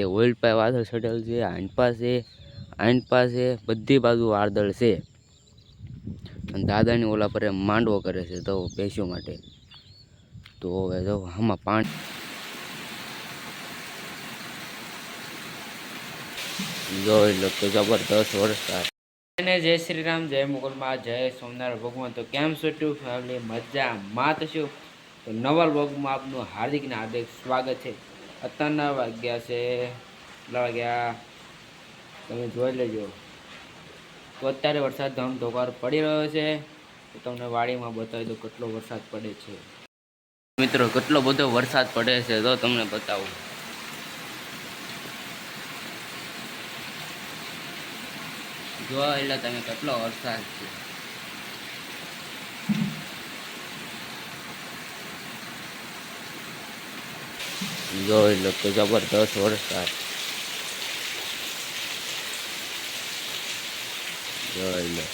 Oil પાય વાદળ છટેલ છે, આંટપા છે, બધી બાજુ વાદળ છે. અને દાદાની ઓલા પર માંડવો કરે છે તો ભેંસો માટે. તો હવે જો આમાં પાણી જોઈ લો તો જબરદસ્ત વરસાદ. જય શ્રી રામ, જય મુગલમાં, જય સોમનાથ ભગવાન. તો કેમ છો ટુ ફેમિલી? મજામાં તો શું? તો નવા વ્લોગમાં આપનું હાર્દિક ને હાર્દિક સ્વાગત છે. અત્યારના વાગ્યા છે વાગ્યા તમે જોઈ લેજો. તો અત્યારે વરસાદ ધમધોકાર પડી રહ્યો છે. તો તમને વાડીમાં બતાવી દો કેટલો વરસાદ પડે છે. મિત્રો કેટલો બધો વરસાદ પડે છે તો તમને બતાવું. જો એટલે તમે કેટલો વરસાદ છે. જોઈ લો તો જબરદસ્ત વરસાદ. જોઈ લો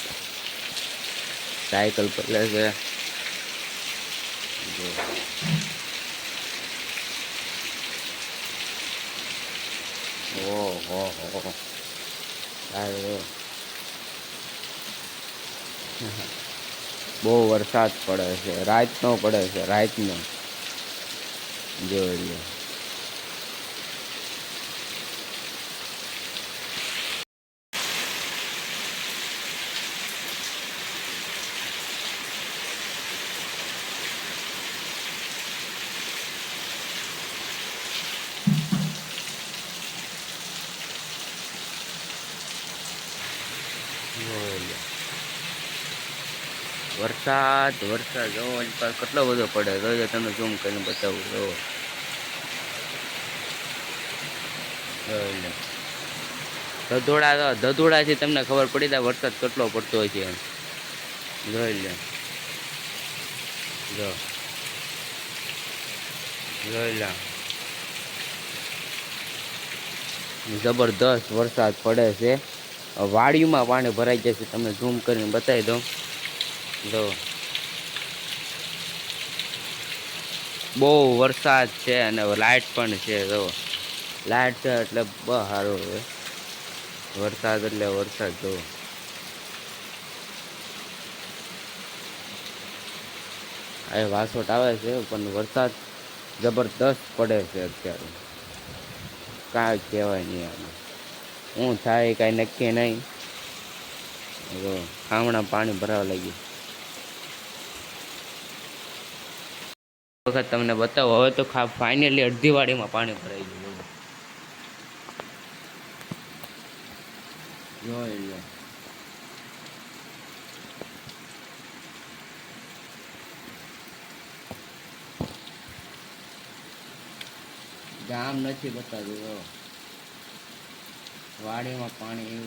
સાયકલ પકડે છે. ઓહો હો, બહુ વરસાદ પડે છે. રાતનો પડે છે, રાતનો. જોઈ લો. વરસાદ જોવો કેટલો બધો પડે તો તમે ઝૂમ કરીને બતાવું. ધધોડાથી તમને ખબર પડી જાય વરસાદ કેટલો પડતો હોય છે એમ. જોઈ લે, જોઈ લે, જબરદસ્ત વરસાદ પડે છે. વાડીમાં પાણી ભરાઈ જાય છે. તમે ઝૂમ કરીને બતાવી દઉં. જો બહુ વરસાદ છે અને લાઇટ પણ છે. જો લાઇટ છે એટલે બહુ સારું હોય. વરસાદ એટલે વરસાદ. જો આ વાસોટ આવે છે પણ વરસાદ જબરદસ્ત પડે છે અત્યારે. કાંઈ કહેવાય નહીં આમાં. શું થાય કાંઈ નક્કી નહીં. ખામણા પાણી ભરાવા લાગ્યું. વખત તમને બતાવો. હવે તો ફાઇનલી અડધી વાડીમાં પાણી ભરાઈ ગયું. જોઈ લો. ગામ નથી બતાવ્યું. વાડીમાં પાણી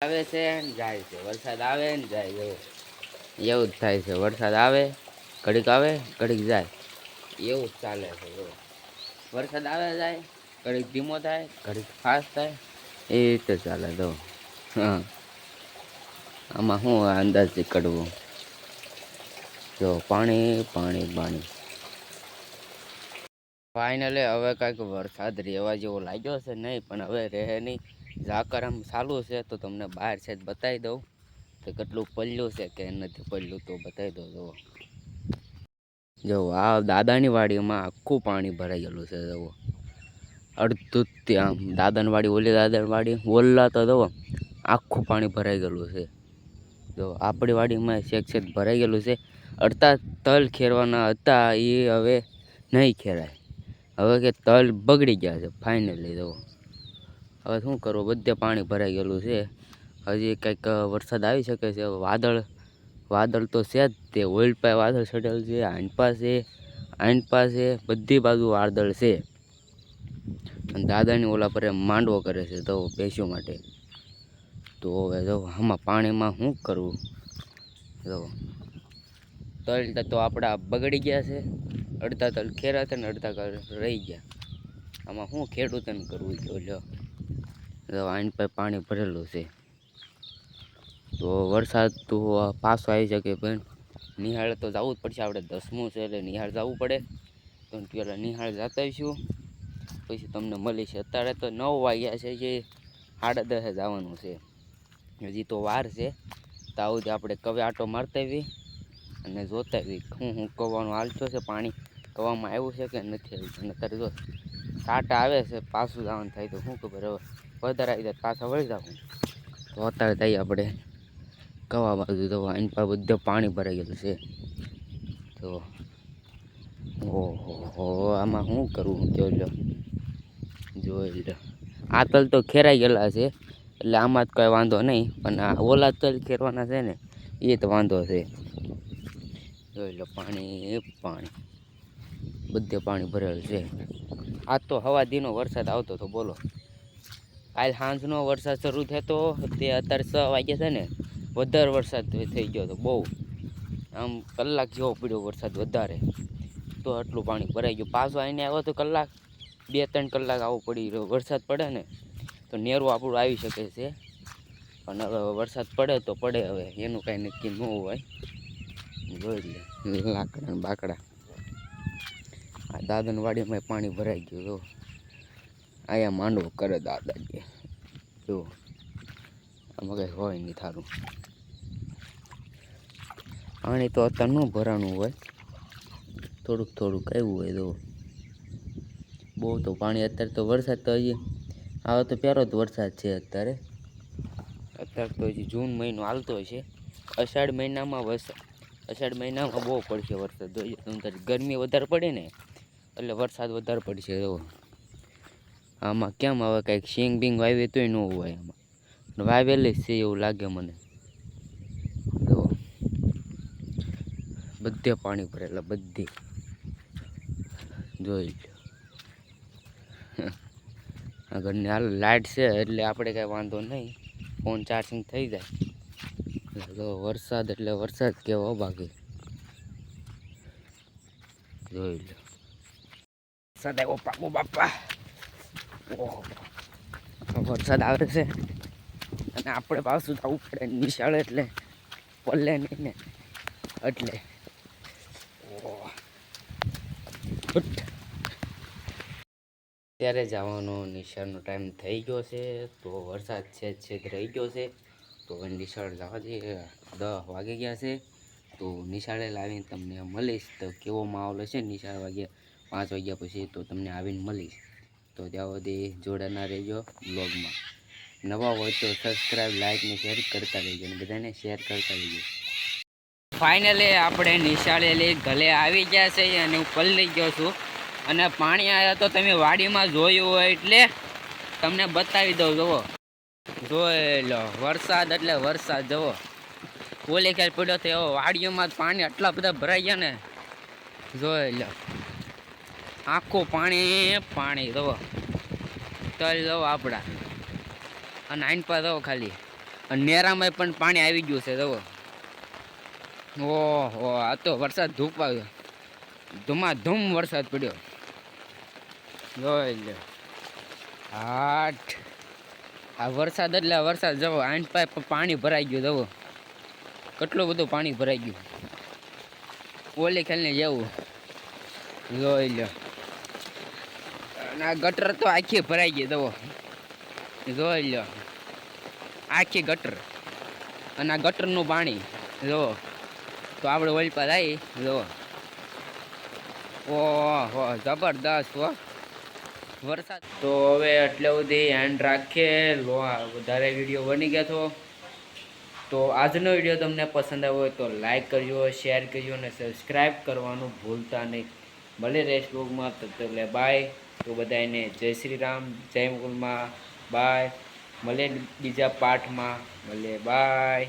આવે છે ને જાય છે. વરસાદ આવે ને જાય. એવું જ થાય છે. વરસાદ આવે, ઘડીક આવે, ઘડીક જાય. એવું જ ચાલે છે. વરસાદ આવે જાય, ઘડીક ધીમો થાય, ઘડીક ફાસ્ટ થાય. એ રીતે ચાલે. તો હા, આમાં શું અંદાજથી કાઢવું. જો પાણી. ફાઇનલી હવે કાંઈક વરસાદ રહેવા જેવો લાગ્યો છે નહીં, પણ હવે રહે નહીં. ઝાકરામ ચાલુ છે તો તમને બહાર છે બતાવી દઉં કે કેટલું પડ્યું છે કે નથી પડ્યું. તો બતાવી દઉં. જો આ દાદાની વાડીમાં આખું પાણી ભરાઈ ગયેલું છે. જુઓ અડધું ત્યાં દાદાની વાડી, ઓલી દાદાની વાડી, ઓલા તો જુઓ આખું પાણી ભરાઈ ગયેલું છે. જો આપણી વાડીમાં શેક ભરાઈ ગયેલું છે. અડધા તલ ખેરવાના હતા એ હવે નહીં ખેરાય. હવે કે તલ બગડી ગયા છે ફાઇનલી. જુઓ હવે શું કરવું, બધે પાણી ભરાઈ ગયેલું છે. હજી કંઈક વરસાદ આવી શકે છે. વાદળ તો છે જ. તે ઓઇલ પાય વાદળ છટેલ છે, આંટપા છે, બધી બાજુ વાદળ છે. અને દાદાની ઓલા પર માંડવો કરે છે તો ભેંસો માટે. તો હવે જો આમાં પાણીમાં શું કરવું. જો તલ તો આપણા બગડી ગયા છે. અડધા તલ ખેરા હતા ને અડધા રહી ગયા. આમાં શું ખેડૂતોને કરવું. જો આઈન પર પાણી ભરેલું છે. તો વરસાદ તો પાછો આવી શકે પણ નિહાળ તો જવું જ પડશે. આપણે 10મું છે એટલે નિહાળ જવું પડે. તો તો પેલા નિહાળ જતા આવીશું, પછી તમને મળીશ. અત્યારે તો 9 વાગ્યા છે, જે 10:30 જવાનું છે. હજી તો વાર છે. તો આવું આપણે કવે આટો મારતા આવી અને જોતા આવી હું કવાનું હાલતો છે. પાણી કવામાં આવ્યું છે કે નથી આવ્યું. અને અત્યારે જો કાંટા આવે છે, પાછું જવાનું થાય તો શું ખબર. હવે વધારે આવી જાય પાછા વળી જવું. તો અત્યારે જઈએ આપણે કવા બાજુ. તો આની પાસે બધું પાણી ભરાઈ ગયેલું છે. તો ઓહો, આમાં શું કરવું જોઈ લો. આ તલ તો ખેરાઈ ગયેલા છે, એટલે આમાં જ કંઈ વાંધો નહીં. પણ આ ઓલા તલ ખેરવાના છે ને, એ તો વાંધો છે. જોઈ લો પાણી બધે પાણી ભરેલું છે. આજ તો હવાદીનો વરસાદ આવતો હતો, બોલો. કાલ સાંજનો વરસાદ શરૂ થતો, તે અત્યારે 6 વાગ્યા છે ને, વધારે વરસાદ થઈ ગયો હતો. બહુ આમ કલાક જેવો પડ્યો વરસાદ વધારે, તો આટલું પાણી ભરાઈ ગયું. પાછો આવીને આવ્યો તો કલાક 2-3 કલાક આવું પડી રહ્યો. વરસાદ પડે ને તો નેરું આપણું આવી શકે છે. પણ હવે વરસાદ પડે તો પડે, હવે એનું કાંઈ નક્કી ન હોય. જોઈ લે લાકડા બાકડા. આ દાદાની વાડીમાં પાણી ભરાઈ ગયું. જો અહીંયા માંડવો કરે દાદાજી. જો આમાં કંઈ હોય નહીં થારું. પાણી તો અત્યારે ન ભરાણું હોય, થોડુંક આવ્યું હોય. તો બહુ તો પાણી અત્યારે તો વરસાદ તો હજી આવે તો પહેલો જ વરસાદ છે. અત્યારે તો હજી જૂન મહિનો હાલતો છે. અષાઢ મહિનામાં બહુ પડશે વરસાદ. જોઈએ તમે, ગરમી વધારે પડે ને એટલે વરસાદ વધારે પડશે. જો આમાં કેમ હવે કાંઈક સિંગ બિંગ વાવી તોય ન હોય. આમાં વાવેલી જ છે એવું લાગે મને. જો બધે પાણી ભરેલા, બધે જોઈ લો. આ ઘરની હાલ લાઇટ છે એટલે આપણે કાંઈ વાંધો નહીં, ફોન ચાર્જિંગ થઈ જાય. તો વરસાદ એટલે વરસાદ કેવો બાકી. જોઈ લો વરસાદ આવ્યો પાકું બાપા. ઓહો, વરસાદ આવે છે અને આપણે પાછું જવું પડે નિશાળે, એટલે પલ્લે નહીં ને એટલે. ત્યારે જવાનો નિશાળનો ટાઈમ થઈ ગયો છે. તો વરસાદ છે રહી ગયો છે. તો નિશાળ જવા દઈએ. 10 વાગી ગયા છે. તો નિશાળે લાવીને તમને મળીશ. તો કેવો માહોલ હશે નિશાળ 5 વાગ્યા પછી, તો તમને આવીને મળીશ. તો ત્યાં સુધી જોડાના રહેજો બ્લોગમાં. નવા હોય તો સબસ્ક્રાઈબ, લાઈક ને શેર કરતા રહેજો, અને બધાને શેર કરતા રહેજો. ફાઇનલી આપણે નિશાળે ગલે આવી ગયા છે અને હું પલળી ગયો છું. અને પાણી આવ્યા તો તમે વાડીમાં જોયું હોય એટલે તમને બતાવી દઉં. જુઓ, જોઈ લો વરસાદ એટલે વરસાદ. જુઓ ઓલે ખ્યાલ પડ્યો તો એવો વાડીઓમાં પાણી આટલા બધા ભરાઈ ગયા ને. જોઈ લો આખું પાણી. જુઓ તલ જુઓ આપણા, અને આઈન પર જુઓ ખાલી. અને નેરામાં પણ પાણી આવી ગયું છે. જુઓ ઓહો, આ તો વરસાદ ધૂમાધૂમ વરસાદ પડ્યો. જોઈ લો આ વરસાદ એટલે વરસાદ. જવો આઈન પાઇપ પાણી ભરાઈ ગયું. જવો કેટલું બધું પાણી ભરાઈ ગયું ઓલી ખેલને જેવું. જોઈ લો અને આ ગટર તો આખી ભરાઈ ગઈ. જવો જોઈ લો આખી ગટર, અને આ ગટરનું પાણી જુઓ. તો આપણે ઓલી પાસે આવી. જુઓ ઓહો, જબરદસ્ત હો વરસાદ. તો હવે એટલે સુધી હેન્ડ રાખીએ. વધારે વિડીયો બની ગયા તો આજનો વિડીયો તમને પસંદ આવ્યો હોય તો લાઈક કરજો, શેર કરજો અને સબસ્ક્રાઈબ કરવાનું ભૂલતા નહીં. ભલે રેસ્ટ બ્લોગમાં તો એટલે બાય. તો બધાને જય શ્રી રામ, જય મુકુલમાં, બાય. મળે બીજા પાઠમાં, મળે બાય.